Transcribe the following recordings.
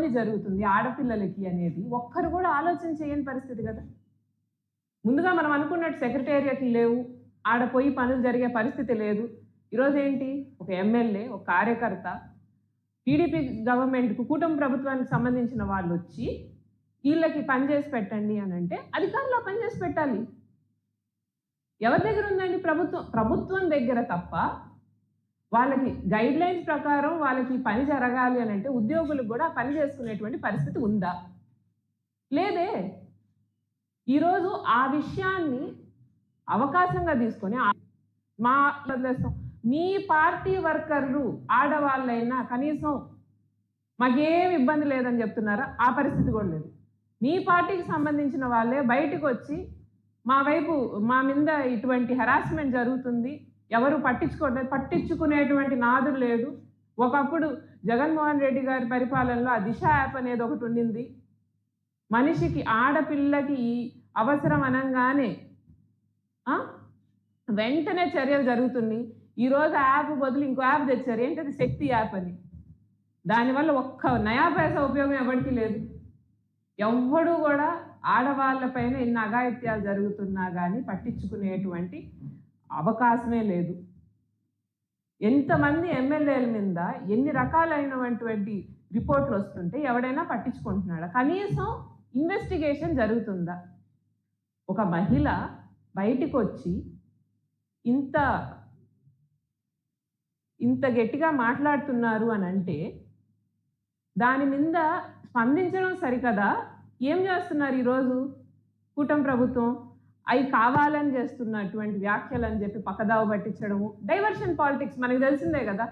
మంది జరుగుతుంది ఆడపిల్లలకి అనేది ఒక్కరు కూడా ఆలోచన చేయని పరిస్థితి కదా. ముందుగా మనం అనుకున్నట్టు సెక్రటేరియట్లు లేవు, ఆడ పోయి పనులు జరిగే పరిస్థితి లేదు. ఈరోజు ఏంటి, ఒక ఎమ్మెల్యే, ఒక కార్యకర్త టీడీపీ గవర్నమెంట్కు, కూటమి ప్రభుత్వానికి సంబంధించిన వాళ్ళు వచ్చి వీళ్ళకి పనిచేసి పెట్టండి అని అంటే అధికారులు పనిచేసి పెట్టాలి. ఎవరి దగ్గర ఉందండి? ప్రభుత్వం దగ్గర తప్ప. వాళ్ళకి గైడ్ లైన్స్ ప్రకారం వాళ్ళకి పని జరగాలి అని అంటే ఉద్యోగులకు కూడా పని చేసుకునేటువంటి పరిస్థితి ఉందా? లేదే. ఈరోజు ఆ విషయాన్ని అవకాశంగా తీసుకొని మా వదిలేస్తాం. మీ పార్టీ వర్కర్లు ఆడవాళ్ళైనా కనీసం మాకేం ఇబ్బంది లేదని చెప్తున్నారా? ఆ పరిస్థితి కూడా లేదు. మీ పార్టీకి సంబంధించిన వాళ్ళే బయటకు వచ్చి మా మీద ఇటువంటి హెరాస్మెంట్ జరుగుతుంది, ఎవరు పట్టించుకునేటువంటి నాదుడు లేడు. ఒకప్పుడు జగన్మోహన్ రెడ్డి గారి పరిపాలనలో ఆ దిశ యాప్ అనేది ఒకటి ఉండింది. మనిషికి, ఆడపిల్లకి అవసరం అనగానే వెంటనే చర్యలు జరుగుతున్నాయి. ఈరోజు యాప్ బదులు ఇంకో యాప్ తెచ్చారు, ఏంటది? శక్తి యాప్ అని. దానివల్ల ఒక్క నయా పైసా ఉపయోగం ఎవరికి లేదు. ఎవ్వడు కూడా ఆడవాళ్ళపైన ఎన్ని అఘాయిత్యాలు జరుగుతున్నా కానీ పట్టించుకునేటువంటి అవకాశమే లేదు. ఎంతమంది ఎమ్మెల్యేల మీద ఎన్ని రకాలైనటువంటి రిపోర్ట్లు వస్తుంటే ఎవడైనా పట్టించుకుంటున్నాడా? కనీసం ఇన్వెస్టిగేషన్ జరుగుతుందా? ఒక మహిళ బయటికి వచ్చి ఇంత గట్టిగా మాట్లాడుతున్నారు అని అంటే దాని మీద స్పందించడం సరికదా? ఏం చేస్తున్నారు ఈరోజు కూటమి ప్రభుత్వం? అవి కావాలని చేస్తున్నటువంటి వ్యాఖ్యలు అని చెప్పి పక్కదావ పట్టించడము, డైవర్షన్ పాలిటిక్స్ మనకు తెలిసిందే కదా.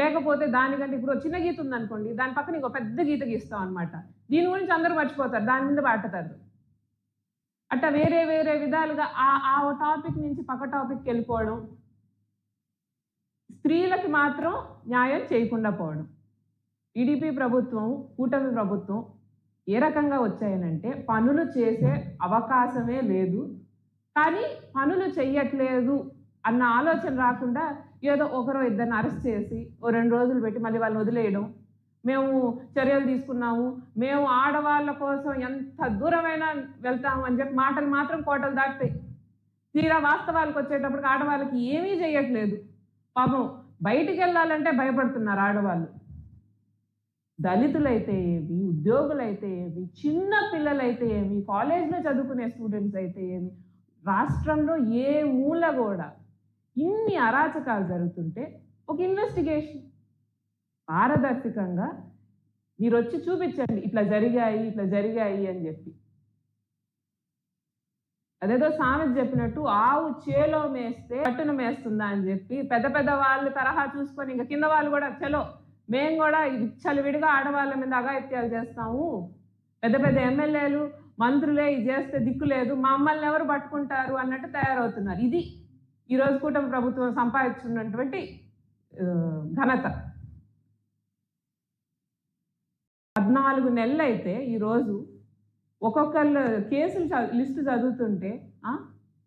లేకపోతే దానికంటే ఇప్పుడు చిన్న గీత ఉందనుకోండి, దాని పక్కన ఇంకో పెద్ద గీత గీస్తాం అనమాట. దీని గురించి అందరూ మర్చిపోతారు, దాని మీద పట్టతారు. అట్లా వేరే వేరే విధాలుగా ఆ టాపిక్ నుంచి పక్క టాపిక్కి వెళ్ళిపోవడం, స్త్రీలకి మాత్రం న్యాయం చేయకుండా పోవడం. టీడీపీ ప్రభుత్వం, కూటమి ప్రభుత్వం ఏ రకంగా వచ్చాయనంటే పనులు చేసే అవకాశమే లేదు, కానీ పనులు చెయ్యట్లేదు అన్న ఆలోచన రాకుండా ఏదో ఒకరో ఇద్దరిని అరెస్ట్ చేసి 2 రోజులు పెట్టి మళ్ళీ వాళ్ళని వదిలేయడం, మేము చర్యలు తీసుకున్నాము, మేము ఆడవాళ్ళ కోసం ఎంత దూరమైనా వెళ్తాము అని చెప్పి మాటలు మాత్రం కోటలు దాటుతాయి. తీరా వాస్తవాలకు వచ్చేటప్పటికి ఆడవాళ్ళకి ఏమీ చేయట్లేదు. పాపం బయటికి వెళ్ళాలంటే భయపడుతున్నారు ఆడవాళ్ళు. దళితులైతే ఏమి, ఉద్యోగులైతే ఏమి, చిన్న పిల్లలైతే ఏమి, కాలేజ్లో చదువుకునే స్టూడెంట్స్ అయితే ఏమి, రాష్ట్రంలో ఏ మూల కూడా ఇన్ని అరాచకాలు జరుగుతుంటే ఒక ఇన్వెస్టిగేషన్ పారదర్శకంగా మీరు వచ్చి చూపించండి, ఇట్లా జరిగాయి అని చెప్పి. అదేదో సామెత చెప్పినట్టు ఆవు చేలో మేస్తే పట్టున మేస్తుందా అని చెప్పి పెద్ద పెద్ద వాళ్ళు తరహా చూసుకొని ఇంకా కింద వాళ్ళు కూడా చలో మేము కూడా విచ్చలవిడిగా ఆడవాళ్ళ మీద అఘాయిత్యాలు చేస్తాము, పెద్ద పెద్ద ఎమ్మెల్యేలు మంత్రులే ఇది చేస్తే దిక్కు లేదు, మమ్మల్ని ఎవరు పట్టుకుంటారు అన్నట్టు తయారవుతున్నారు. ఇది ఈరోజు కూటమి ప్రభుత్వం సంపాదించుకున్నటువంటి ఘనత. 14 నెలలు అయితే ఈరోజు ఒక్కొక్కళ్ళు కేసులు లిస్టు చదువుతుంటే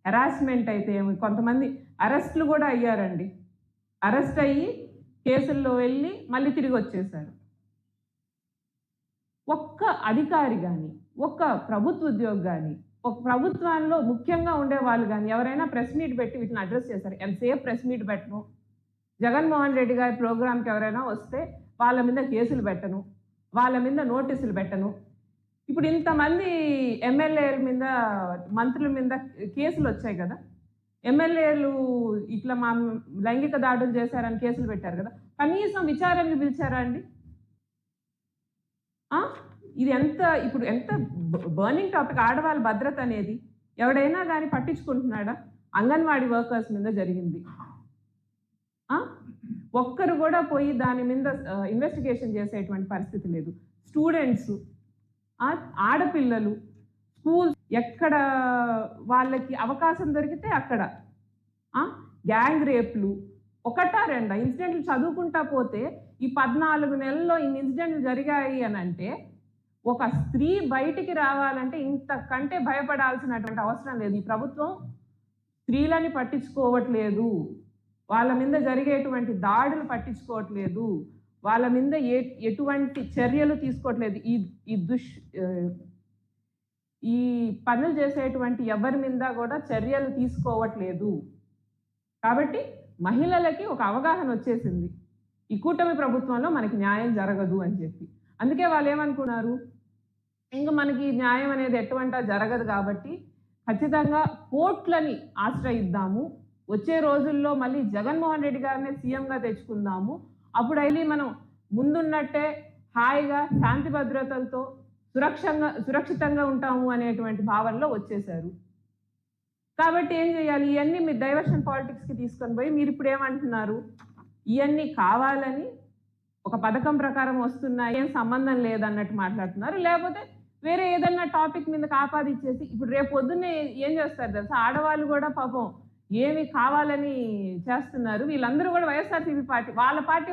హెరాస్మెంట్ అయితే కొంతమంది అరెస్టులు కూడా అయ్యారండి. అరెస్ట్ అయ్యి కేసుల్లో వెళ్ళి మళ్ళీ తిరిగి వచ్చేసారు. ఒక్క అధికారి కానీ, ఒక్క ప్రభుత్వ ఉద్యోగి కానీ, ఒక ప్రభుత్వంలో ముఖ్యంగా ఉండే వాళ్ళు కానీ ఎవరైనా ప్రెస్ మీట్ పెట్టి వీటిని అడ్రస్ చేశారు? ఎంతసేపు ప్రెస్ మీట్ పెట్టను, జగన్మోహన్ రెడ్డి గారి ప్రోగ్రాంకి ఎవరైనా వస్తే వాళ్ళ మీద కేసులు పెట్టను, వాళ్ళ మీద నోటీసులు పెట్టను. ఇప్పుడు ఇంతమంది ఎమ్మెల్యేల మీద, మంత్రుల మీద కేసులు వచ్చాయి కదా. ఎమ్మెల్యేలు ఇట్లా మా లైంగిక దాడులు చేశారని కేసులు పెట్టారు కదా, కనీసం విచారణకు పిలిచారా అండి? ఇది ఇప్పుడు ఎంత బర్నింగ్ టాపిక్ ఆడవాళ్ళ భద్రత అనేది. ఎవడైనా కానీ పట్టించుకుంటున్నాడా? అంగన్వాడీ వర్కర్స్ మీద జరిగింది, ఒక్కరు కూడా పోయి దాని మీద ఇన్వెస్టిగేషన్ చేసేటువంటి పరిస్థితి లేదు. స్టూడెంట్స్, ఆడపిల్లలు, స్కూల్ ఎక్కడ వాళ్ళకి అవకాశం దొరికితే అక్కడ గ్యాంగ్ రేప్లు, 1-2 ఇన్సిడెంట్లు చదువుకుంటా పోతే ఈ 14 నెలల్లో ఇన్ని ఇన్సిడెంట్లు జరిగాయి అని అంటే ఒక స్త్రీ బయటికి రావాలంటే ఇంతకంటే భయపడాల్సినటువంటి అవసరం లేదు. ఈ ప్రభుత్వం స్త్రీలని పట్టించుకోవట్లేదు, వాళ్ళ మీద జరిగేటువంటి దాడులు పట్టించుకోవట్లేదు, వాళ్ళ మీద ఎటువంటి చర్యలు తీసుకోవట్లేదు. ఈ పనులు చేసేటువంటి ఎవరి మీద కూడా చర్యలు తీసుకోవట్లేదు. కాబట్టి మహిళలకి ఒక అవగాహన వచ్చేసింది, ఈ కూటమి ప్రభుత్వంలో మనకి న్యాయం జరగదు అని చెప్పి. అందుకే వాళ్ళు ఏమనుకున్నారు, ఇంకా మనకి న్యాయం అనేది ఎటువంటా జరగదు కాబట్టి ఖచ్చితంగా కోర్టులని ఆశ్రయిద్దాము, వచ్చే రోజుల్లో మళ్ళీ జగన్మోహన్ రెడ్డి గారినే సీఎంగా తెచ్చుకుందాము, అప్పుడు వెళ్ళి మనం ముందున్నట్టే హాయిగా శాంతి భద్రతలతో సురక్షితంగా ఉంటాము అనేటువంటి భావనలో వచ్చేశారు. కాబట్టి ఏం చేయాలి, ఇవన్నీ మీరు డైవర్షన్ పాలిటిక్స్కి తీసుకొని పోయి మీరు ఇప్పుడు ఏమంటున్నారు, ఇవన్నీ కావాలని ఒక పథకం ప్రకారం వస్తున్నాయి, ఏం సంబంధం లేదన్నట్టు మాట్లాడుతున్నారు. లేకపోతే వేరే ఏదన్నా టాపిక్ మీద ఆపాదించేసి ఇప్పుడు రేపు పొద్దున్నే ఏం చేస్తారు తెలుసా, ఆడవాళ్ళు కూడా పాపం ఏమి కావాలని చేస్తున్నారు, వీళ్ళందరూ కూడా వైఎస్ఆర్సీపీ పార్టీ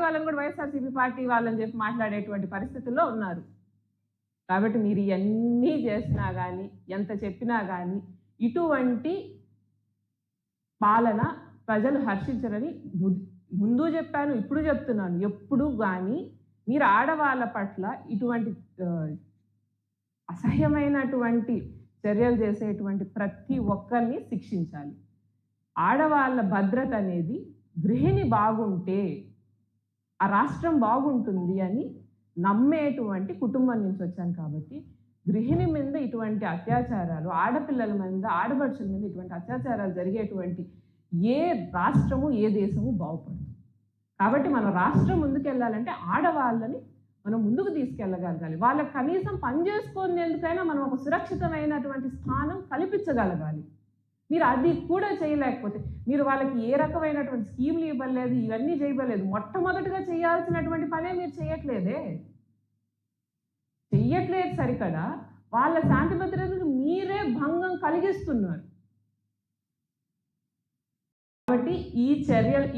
వాళ్ళని కూడా వైఎస్ఆర్సీపీ పార్టీ వాళ్ళని చెప్పి మాట్లాడేటువంటి పరిస్థితుల్లో ఉన్నారు. కాబట్టి మీరు ఇవన్నీ చేసినా కానీ ఎంత చెప్పినా కానీ ఇటువంటి పాలన ప్రజలు హర్షించరని ముందు చెప్పాను, ఇప్పుడు చెప్తున్నాను. ఎప్పుడు కానీ మీరు ఆడవాళ్ళ పట్ల ఇటువంటి అసహ్యమైనటువంటి చర్యలు చేసేటువంటి ప్రతి ఒక్కరిని శిక్షించాలి. ఆడవాళ్ళ భద్రత అనేది గృహిణి బాగుంటే ఆ రాష్ట్రం బాగుంటుంది అని నమ్మేటువంటి కుటుంబం నుంచి వచ్చాను. కాబట్టి గృహిణి మీద ఇటువంటి అత్యాచారాలు, ఆడపిల్లల మీద ఆడపడుచుల మీద ఇటువంటి అత్యాచారాలు జరిగేటువంటి ఏ రాష్ట్రము ఏ దేశము బాగుపడదు. కాబట్టి మన రాష్ట్రం ముందుకెళ్ళాలంటే ఆడవాళ్ళని మనం ముందుకు తీసుకెళ్ళగలగాలి. వాళ్ళకి కనీసం పని చేసుకునేందుకైనా మనం ఒక సురక్షితమైనటువంటి స్థానం కల్పించగలగాలి. మీరు అది కూడా చేయలేకపోతే, మీరు వాళ్ళకి ఏ రకమైనటువంటి స్కీమ్లు ఇవ్వలేదు, ఇవన్నీ చేయలేదు, మొట్టమొదటిగా చేయాల్సినటువంటి పనే మీరు చెయ్యట్లేదు సరికదా వాళ్ళ శాంతి భద్రతలకు మీరే భంగం కలిగిస్తున్నారు. కాబట్టి ఈ చర్యలు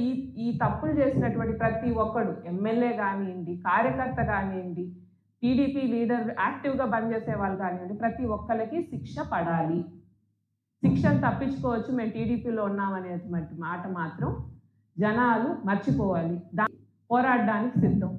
ఈ తప్పులు చేసినటువంటి ప్రతి ఒక్కడు, ఎమ్మెల్యే కానివ్వండి, కార్యకర్త కానివ్వండి, టీడీపీ లీడర్ యాక్టివ్గా పనిచేసే వాళ్ళు కానివ్వండి, ప్రతి ఒక్కరికి శిక్ష పడాలి. శిక్షను తప్పించుకోవచ్చు, మేము టీడీపీలో ఉన్నామనేటువంటి మాట మాత్రం జనాలు మర్చిపోవాలి. పోరాడడానికి సిద్ధం.